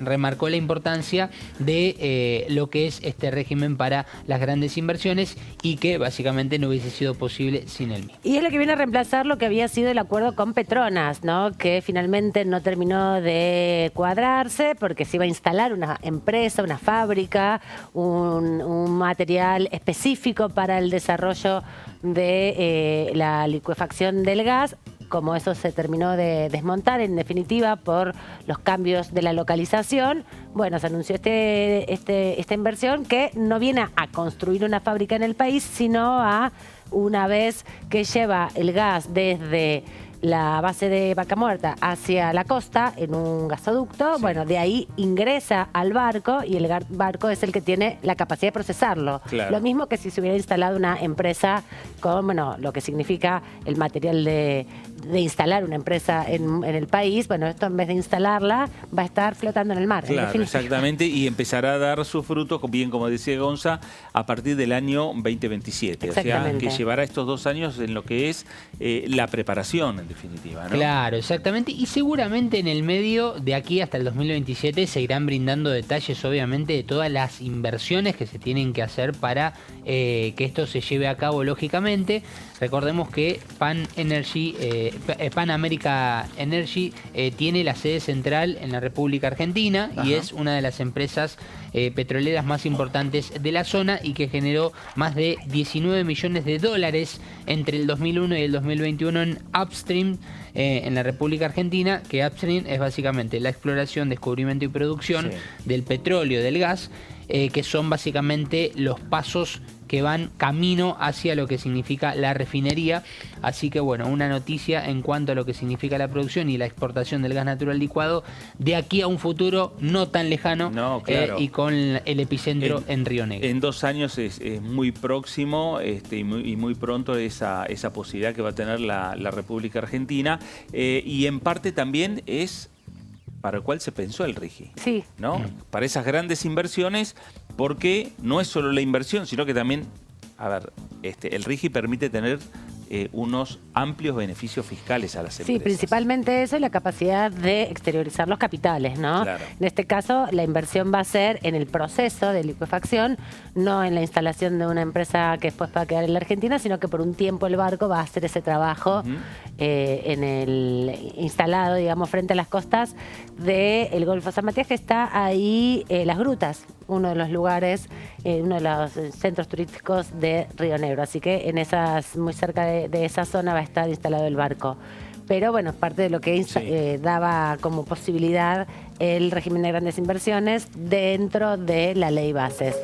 Remarcó la importancia de lo que es este régimen para las grandes inversiones y que básicamente no hubiese sido posible sin él mismo. Y es lo que viene a reemplazar lo que había sido el acuerdo con Petronas, ¿no? Que finalmente no terminó de cuadrarse porque se iba a instalar una empresa, una fábrica, un material específico para el desarrollo de la licuefacción del gas. Como eso se terminó de desmontar en definitiva por los cambios de la localización, bueno, se anunció esta inversión que no viene a construir una fábrica en el país, sino a, una vez que lleva el gas desde la base de Vaca Muerta hacia la costa en un gasoducto, bueno, de ahí ingresa al barco y el barco es el que tiene la capacidad de procesarlo. Lo mismo que si se hubiera instalado una empresa con, bueno, lo que significa el material de de instalar una empresa en el país, bueno, esto en vez de instalarla va a estar flotando en el mar. Claro, exactamente, y empezará a dar sus frutos, bien como decía Gonza, a partir del año 2027. O sea, que llevará estos 2 años en lo que es la preparación, en definitiva, ¿no? Claro, exactamente, y seguramente en el medio de aquí hasta el 2027 se irán brindando detalles, obviamente, de todas las inversiones que se tienen que hacer para que esto se lleve a cabo, lógicamente. Recordemos que Pan America Energy tiene la sede central en la República Argentina. Ajá. Y es una de las empresas petroleras más importantes de la zona y que generó más de 19 millones de dólares entre el 2001 y el 2021 en upstream en la República Argentina, que upstream es básicamente la exploración, descubrimiento y producción del petróleo, del gas, que son básicamente los pasos que van camino hacia lo que significa la refinería. Así que bueno, una noticia en cuanto a lo que significa la producción y la exportación del gas natural licuado de aquí a un futuro no tan lejano, y con el epicentro en Río Negro. En 2 años es muy próximo y muy pronto esa posibilidad que va a tener la República Argentina, y en parte también es para el cual se pensó el RIGI. Sí. ¿No? Para esas grandes inversiones, porque no es solo la inversión, sino que también, a ver, el RIGI permite tener unos amplios beneficios fiscales a las empresas. Sí, principalmente eso y la capacidad de exteriorizar los capitales, ¿no? Claro. En este caso, la inversión va a ser en el proceso de licuefacción, no en la instalación de una empresa que después va a quedar en la Argentina, sino que por un tiempo el barco va a hacer ese trabajo en el instalado, digamos, frente a las costas del Golfo San Matías, que está ahí, Las Grutas, uno de los lugares, uno de los centros turísticos de Río Negro. Así que muy cerca de esa zona va a estar instalado el barco. Pero bueno, parte de lo que daba como posibilidad el régimen de grandes inversiones dentro de la ley bases.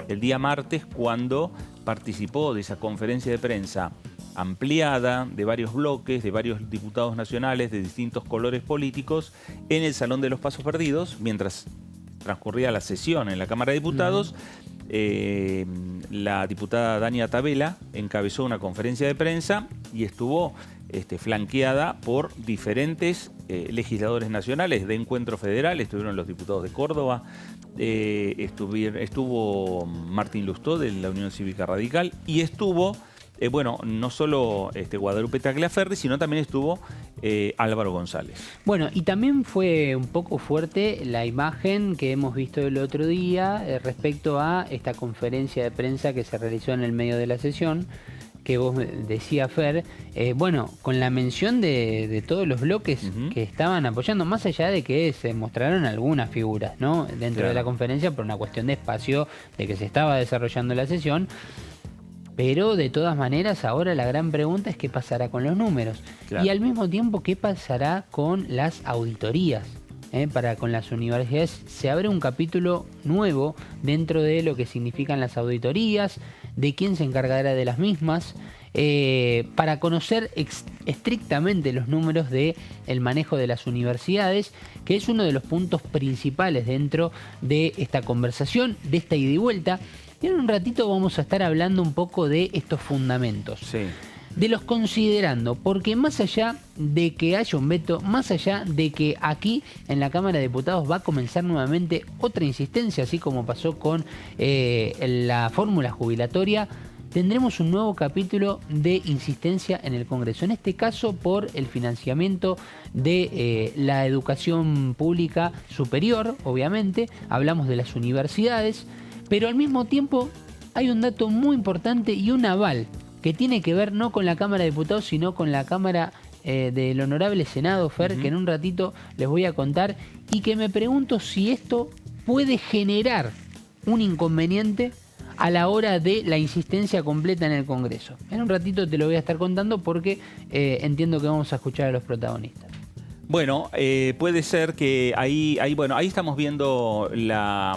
El día martes, cuando participó de esa conferencia de prensa ampliada de varios bloques, de varios diputados nacionales de distintos colores políticos, en el Salón de los Pasos Perdidos, mientras transcurría la sesión en la Cámara de Diputados, la diputada Dania Tabela encabezó una conferencia de prensa y estuvo flanqueada por diferentes legisladores nacionales de Encuentro Federal. Estuvieron los diputados de Córdoba, estuvo Martín Lustó de la Unión Cívica Radical y estuvo, no solo Guadalupe Tagliaferri, sino también estuvo Álvaro González. Bueno, y también fue un poco fuerte la imagen que hemos visto el otro día respecto a esta conferencia de prensa que se realizó en el medio de la sesión, que vos decías, Fer, con la mención de todos los bloques que estaban apoyando, más allá de que se mostraron algunas figuras, ¿no?, dentro de la conferencia por una cuestión de espacio, de que se estaba desarrollando la sesión. Pero de todas maneras ahora la gran pregunta es qué pasará con los números. Y al mismo tiempo qué pasará con las auditorías. Con las universidades se abre un capítulo nuevo dentro de lo que significan las auditorías, de quién se encargará de las mismas, para conocer estrictamente los números del manejo de las universidades, que es uno de los puntos principales dentro de esta conversación, de esta ida y vuelta. Y en un ratito vamos a estar hablando un poco de estos fundamentos. De los considerando, porque más allá de que haya un veto, más allá de que aquí en la Cámara de Diputados va a comenzar nuevamente otra insistencia, así como pasó con la fórmula jubilatoria, tendremos un nuevo capítulo de insistencia en el Congreso. En este caso por el financiamiento de la educación pública superior, obviamente. Hablamos de las universidades, pero al mismo tiempo hay un dato muy importante y un aval que tiene que ver no con la Cámara de Diputados, sino con la Cámara del Honorable Senado, Fer, que en un ratito les voy a contar, y que me pregunto si esto puede generar un inconveniente a la hora de la insistencia completa en el Congreso. En un ratito te lo voy a estar contando porque entiendo que vamos a escuchar a los protagonistas. Bueno, puede ser que ahí estamos viendo a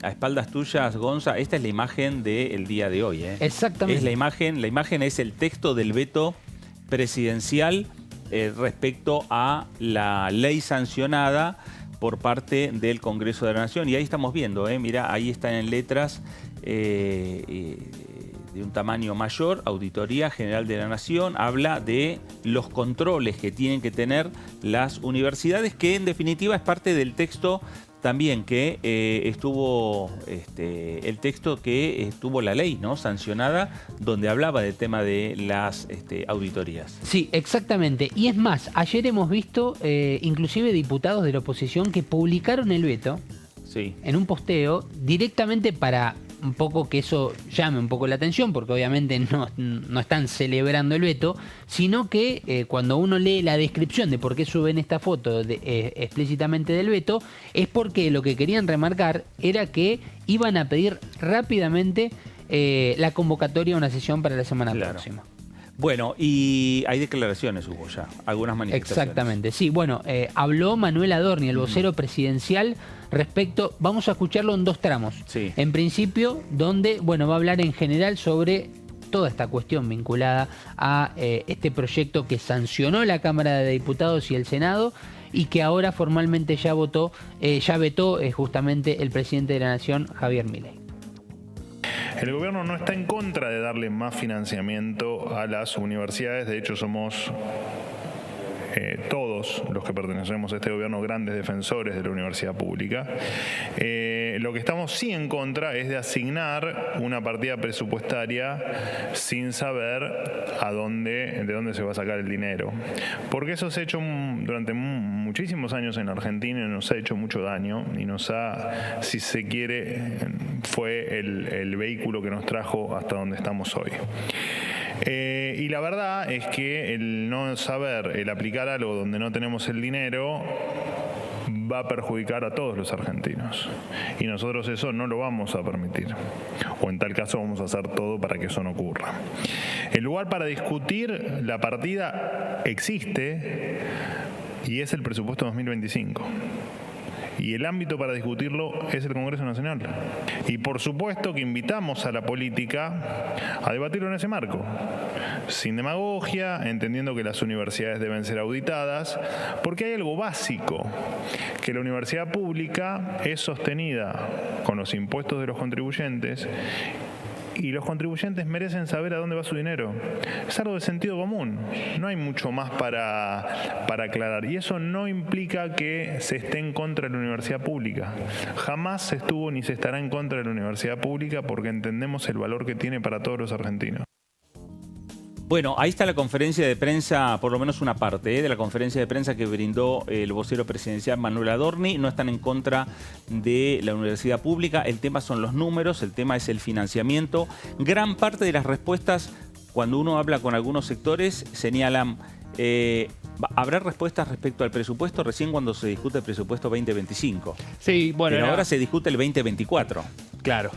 espaldas tuyas, Gonza. Esta es la imagen del día de hoy. Exactamente. Es la imagen es el texto del veto presidencial respecto a la ley sancionada por parte del Congreso de la Nación. Y ahí estamos viendo, mira, ahí están en letras de de un tamaño mayor, Auditoría General de la Nación, habla de los controles que tienen que tener las universidades, que en definitiva es parte del texto también que estuvo, el texto que estuvo la ley, ¿no?, sancionada, donde hablaba del tema de las auditorías. Sí, exactamente. Y es más, ayer hemos visto inclusive diputados de la oposición que publicaron el veto en un posteo directamente para un poco que eso llame un poco la atención, porque obviamente no están celebrando el veto, sino que cuando uno lee la descripción de por qué suben esta foto explícitamente del veto, es porque lo que querían remarcar era que iban a pedir rápidamente la convocatoria a una sesión para la semana próxima. Bueno, y hay declaraciones, hubo ya, algunas manifestaciones. Exactamente, sí. Bueno, habló Manuel Adorni, el vocero presidencial, respecto, vamos a escucharlo en 2 tramos. Sí. En principio, donde, bueno, va a hablar en general sobre toda esta cuestión vinculada a este proyecto que sancionó la Cámara de Diputados y el Senado y que ahora formalmente ya vetó justamente el presidente de la Nación, Javier Milei. El gobierno no está en contra de darle más financiamiento a las universidades. De hecho, somos todos los que pertenecemos a este gobierno grandes defensores de la universidad pública. Lo que estamos sí en contra es de asignar una partida presupuestaria sin saber de dónde se va a sacar el dinero. Porque eso se ha hecho durante muchísimos años en Argentina y nos ha hecho mucho daño y nos ha, si se quiere, fue el vehículo que nos trajo hasta donde estamos hoy. Y la verdad es que el no saber, el aplicar algo donde no tenemos el dinero, va a perjudicar a todos los argentinos. Y nosotros eso no lo vamos a permitir. O en tal caso vamos a hacer todo para que eso no ocurra. El lugar para discutir la partida existe y es el presupuesto 2025. Y el ámbito para discutirlo es el Congreso Nacional. Y por supuesto que invitamos a la política a debatirlo en ese marco, sin demagogia, entendiendo que las universidades deben ser auditadas, porque hay algo básico, que la universidad pública es sostenida con los impuestos de los contribuyentes, y los contribuyentes merecen saber a dónde va su dinero. Es algo de sentido común. No hay mucho más para aclarar. Y eso no implica que se esté en contra de la universidad pública. Jamás se estuvo ni se estará en contra de la universidad pública porque entendemos el valor que tiene para todos los argentinos. Bueno, ahí está la conferencia de prensa, por lo menos una parte de la conferencia de prensa que brindó el vocero presidencial Manuel Adorni. No están en contra de la universidad pública. El tema son los números, el tema es el financiamiento. Gran parte de las respuestas, cuando uno habla con algunos sectores, señalan... ¿Habrá respuestas respecto al presupuesto recién cuando se discute el presupuesto 2025? Sí, bueno. Pero ahora se discute el 2024. Claro.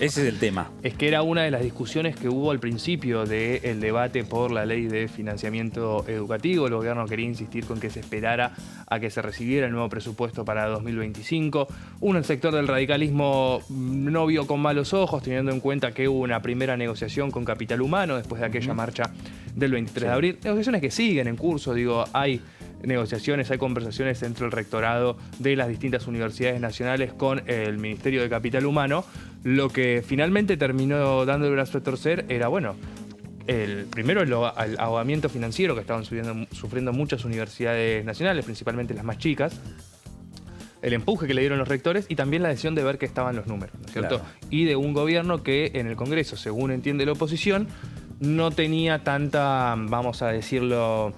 Ese es el tema. Es que era una de las discusiones que hubo al principio del debate por la ley de financiamiento educativo. El gobierno quería insistir con que se esperara a que se recibiera el nuevo presupuesto para 2025. El sector del radicalismo no vio con malos ojos, teniendo en cuenta que hubo una primera negociación con Capital Humano después de aquella marcha del 23 de abril. Negociaciones que siguen en curso, digo, hay negociaciones, hay conversaciones entre el rectorado de las distintas universidades nacionales con el Ministerio de Capital Humano. Lo que finalmente terminó dando el brazo a torcer era, bueno, primero el ahogamiento financiero que estaban sufriendo muchas universidades nacionales, principalmente las más chicas, el empuje que le dieron los rectores y también la decisión de ver que estaban los números, ¿no es cierto? Claro. Y de un gobierno que en el Congreso, según entiende la oposición, no tenía tanta, vamos a decirlo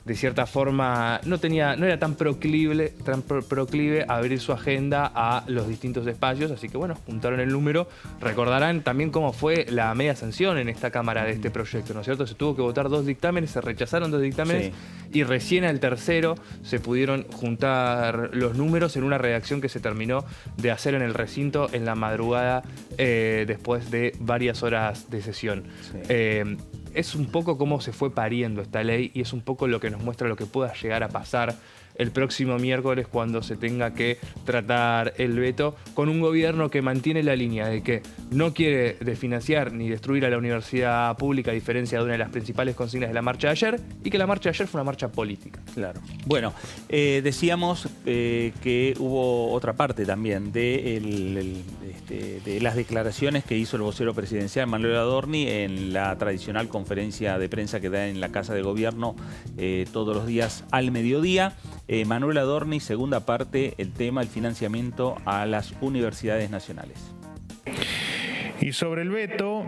de cierta forma, no era tan proclive a abrir su agenda a los distintos espacios, así que bueno, juntaron el número. Recordarán también cómo fue la media sanción en esta Cámara de este proyecto, ¿no es cierto? Se tuvo que votar 2 dictámenes, se rechazaron 2 dictámenes y recién al tercero se pudieron juntar los números en una redacción que se terminó de hacer en el recinto en la madrugada después de varias horas de sesión. Es un poco cómo se fue pariendo esta ley y es un poco lo que nos muestra lo que pueda llegar a pasar el próximo miércoles cuando se tenga que tratar el veto con un gobierno que mantiene la línea de que no quiere desfinanciar ni destruir a la universidad pública, a diferencia de una de las principales consignas de la marcha de ayer, y que la marcha de ayer fue una marcha política. Claro. Bueno, decíamos que hubo otra parte también de las declaraciones que hizo el vocero presidencial Manuel Adorni en la tradicional conferencia de prensa que da en la Casa de Gobierno todos los días al mediodía. Manuel Adorni, segunda parte, el tema, el financiamiento a las universidades nacionales. Y sobre el veto,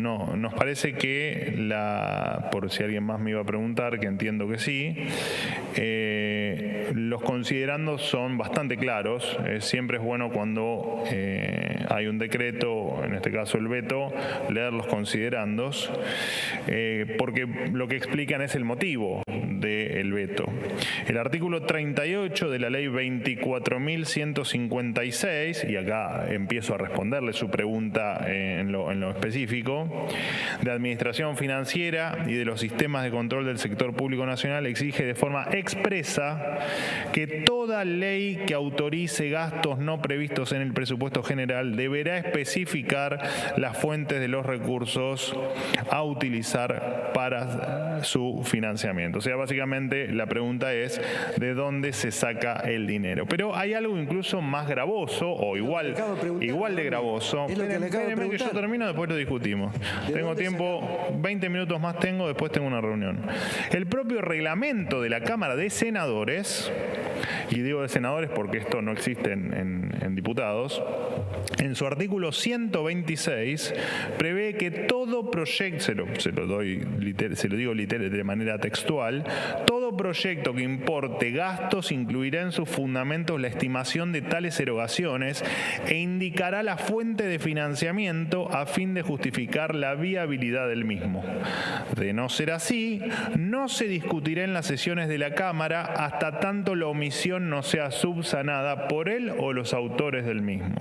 no, nos parece que, por si alguien más me iba a preguntar, que entiendo que sí, los considerandos son bastante claros. Siempre es bueno cuando hay un decreto, en este caso el veto, leer los considerandos, porque lo que explican es el motivo del veto. El artículo 38 de la ley 24.156, y acá empiezo a responderle su pregunta en lo específico, de administración financiera y de los sistemas de control del sector público nacional, exige de forma expresa que toda ley que autorice gastos no previstos en el presupuesto general deberá especificar las fuentes de los recursos a utilizar para su financiamiento. O sea, básicamente la pregunta es ¿de dónde se saca el dinero? Pero hay algo incluso más gravoso, o igual de gravoso. Espérenme que yo termino, después lo discutimos. Tengo tiempo, 20 minutos más tengo, después tengo una reunión. El propio reglamento de la Cámara de Senadores, y digo de senadores porque esto no existe en diputados, en su artículo 126 prevé que todo proyecto, se lo digo de manera textual, todo proyecto que importe gastos incluirá en sus fundamentos la estimación de tales erogaciones e indicará la fuente de financiamiento a fin de justificar la viabilidad del mismo. De no ser así, no se discutirá en las sesiones de la Cámara hasta tanto la omisión no sea subsanada por él o los autores del mismo.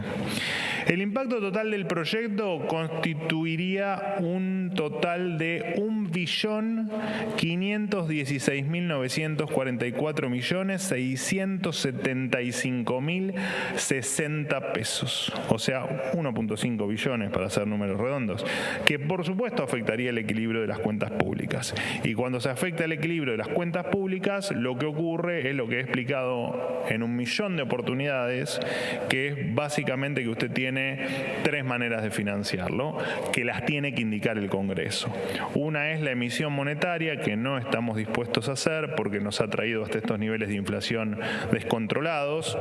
El impacto total del proyecto constituiría un total de 1.524.675.060 pesos. O sea, 1.5 billones para hacer números redondos, que por supuesto afectaría el equilibrio de las cuentas públicas. Y cuando se afecta el equilibrio de las cuentas públicas, lo que ocurre es lo que he explicado en 1.000.000 de oportunidades, que es básicamente que usted tiene tres maneras de financiarlo, que las tiene que indicar el Congreso. Una es la emisión monetaria, que no estamos dispuestos a hacer porque nos ha traído hasta estos niveles de inflación descontrolados,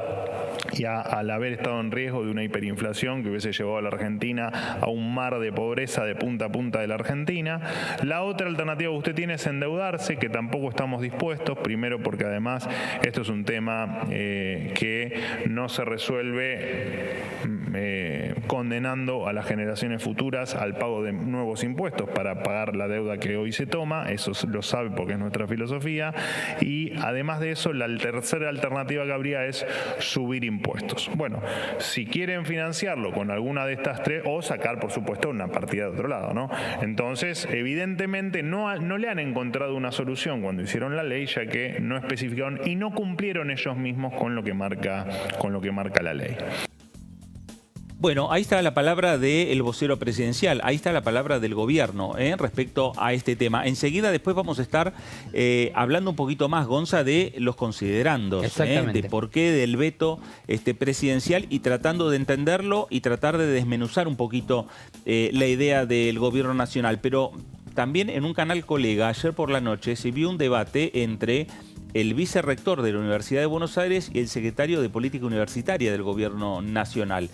y al haber estado en riesgo de una hiperinflación que hubiese llevado a la Argentina a un mar de pobreza de punta a punta de la Argentina. La otra alternativa que usted tiene es endeudarse, que tampoco estamos dispuestos, primero porque además esto es un tema que no se resuelve condenando a las generaciones futuras al pago de nuevos impuestos para pagar la deuda que hoy se toma. Eso lo sabe porque es nuestra filosofía. Y además de eso, la tercera alternativa que habría es subir impuestos. Bueno, si quieren financiarlo con alguna de estas tres, o sacar, por supuesto, una partida de otro lado, ¿no? Entonces, evidentemente, no le han encontrado una solución cuando hicieron la ley, ya que no especificaron y no cumplieron ellos mismos con lo que marca la ley. Bueno, ahí está la palabra del vocero presidencial, ahí está la palabra del gobierno respecto a este tema. Enseguida después vamos a estar hablando un poquito más, Gonza, de los considerandos, de por qué del veto presidencial, y tratando de entenderlo y tratar de desmenuzar un poquito la idea del gobierno nacional. Pero también en un canal colega, ayer por la noche, se vio un debate entre el vicerrector de la Universidad de Buenos Aires y el secretario de Política Universitaria del Gobierno Nacional.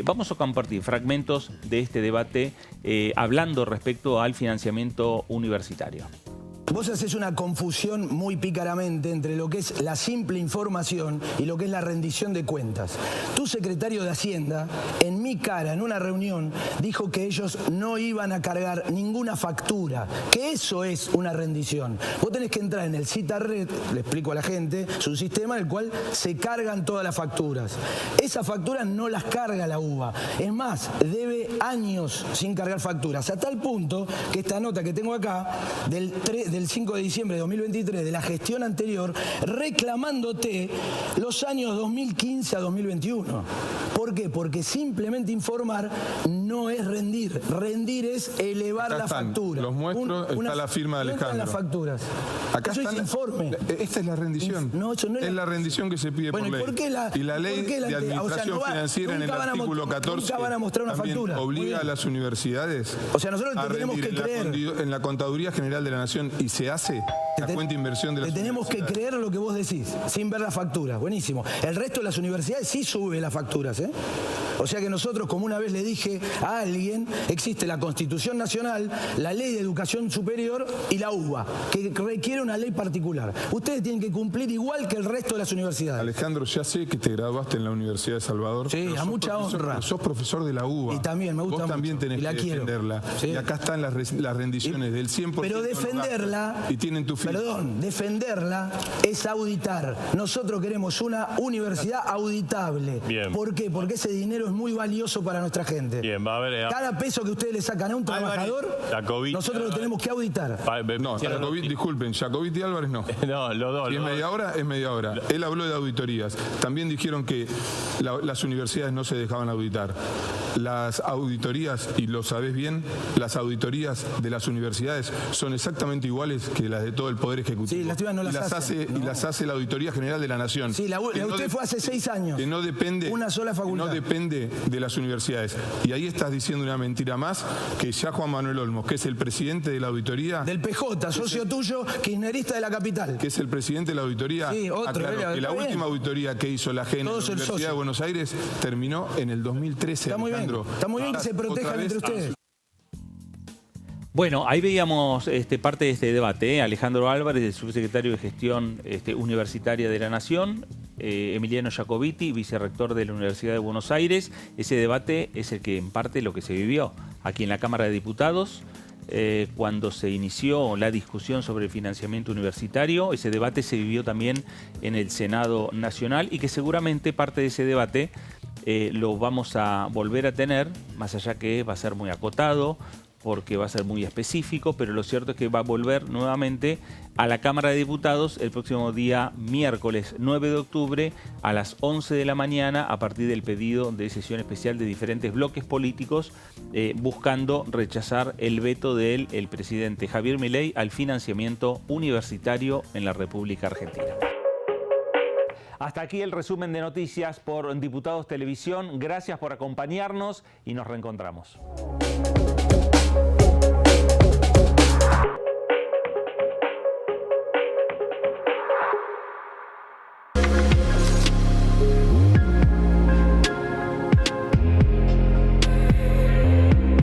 Vamos a compartir fragmentos de este debate hablando respecto al financiamiento universitario. Vos haces una confusión muy pícaramente entre lo que es la simple información y lo que es la rendición de cuentas. Tu secretario de Hacienda, en mi cara, en una reunión, dijo que ellos no iban a cargar ninguna factura, que eso es una rendición. Vos tenés que entrar en el Cita-Red, le explico a la gente, es un sistema en el cual se cargan todas las facturas. Esas facturas no las carga la UBA. Es más, debe años sin cargar facturas, a tal punto que esta nota que tengo acá, del del 5 de diciembre de 2023 de la gestión anterior reclamándote los años 2015 a 2021. ¿Por qué? Porque simplemente informar no es rendir. Rendir es elevar la factura. Los muestro, está la firma de Alejandro. Están las facturas. Acá eso están, es informe. Esta es la rendición. No, eso no es la rendición que se pide por ley. Y la ley de administración financiera en el artículo 14 nunca van a mostrar una factura. Obliga a las universidades nosotros tenemos que creer en la Contaduría General de la Nación y se hace la cuenta de inversión de las tenemos que creer lo que vos decís, sin ver las facturas. Buenísimo. El resto de las universidades sí sube las facturas, ¿eh? O sea que nosotros, como una vez le dije a alguien, existe la Constitución Nacional, la Ley de Educación Superior y la UBA, que requiere una ley particular. Ustedes tienen que cumplir igual que el resto de las universidades. Alejandro, ya sé que te graduaste en la Universidad de Salvador. Sí, a mucha honra. Sos profesor de la UBA. Y también me gusta Vos también mucho. tenés que defenderla. Sí. Y acá están las rendiciones del 100%. Pero defenderla, y tienen tu firma. Perdón, defenderla es auditar. Nosotros queremos una universidad auditable. Bien. ¿Por qué? Porque ese dinero es muy valioso para nuestra gente. Bien, va a haber... Cada peso que ustedes le sacan a un trabajador, nosotros lo tenemos que auditar. No, disculpen, Jacobit y Álvarez no. No, los dos. Si es media hora, es media hora. Él habló de auditorías. También dijeron que las universidades no se dejaban auditar. Las auditorías, y lo sabés bien, las auditorías de las universidades son exactamente iguales que las de todo el Poder Ejecutivo. Sí, las no las hace. Y las hace la Auditoría General de la Nación. Sí, usted fue hace 6 años. Que no depende, una sola facultad. No depende de las universidades. Y ahí estás diciendo una mentira más, que ya Juan Manuel Olmos, que es el presidente de la auditoría... Del PJ, socio tuyo, kirchnerista de la capital. Que es el presidente de la auditoría. Sí, aclaró que la última auditoría que hizo la GEN en la Universidad de Buenos Aires terminó en el 2013. Está muy bien. Está muy bien que se protejan entre ustedes. Bueno, ahí veíamos parte de este debate. Alejandro Álvarez, el subsecretario de Gestión Universitaria de la Nación, Emiliano Jacobiti, vicerrector de la Universidad de Buenos Aires. Ese debate es el que en parte lo que se vivió aquí en la Cámara de Diputados. Cuando se inició la discusión sobre el financiamiento universitario, ese debate se vivió también en el Senado Nacional y que seguramente parte de ese debate lo vamos a volver a tener, más allá que va a ser muy acotado, porque va a ser muy específico, pero lo cierto es que va a volver nuevamente a la Cámara de Diputados el próximo día miércoles 9 de octubre a las 11 de la mañana a partir del pedido de sesión especial de diferentes bloques políticos buscando rechazar el veto del presidente Javier Milei al financiamiento universitario en la República Argentina. Hasta aquí el resumen de noticias por Diputados Televisión. Gracias por acompañarnos y nos reencontramos.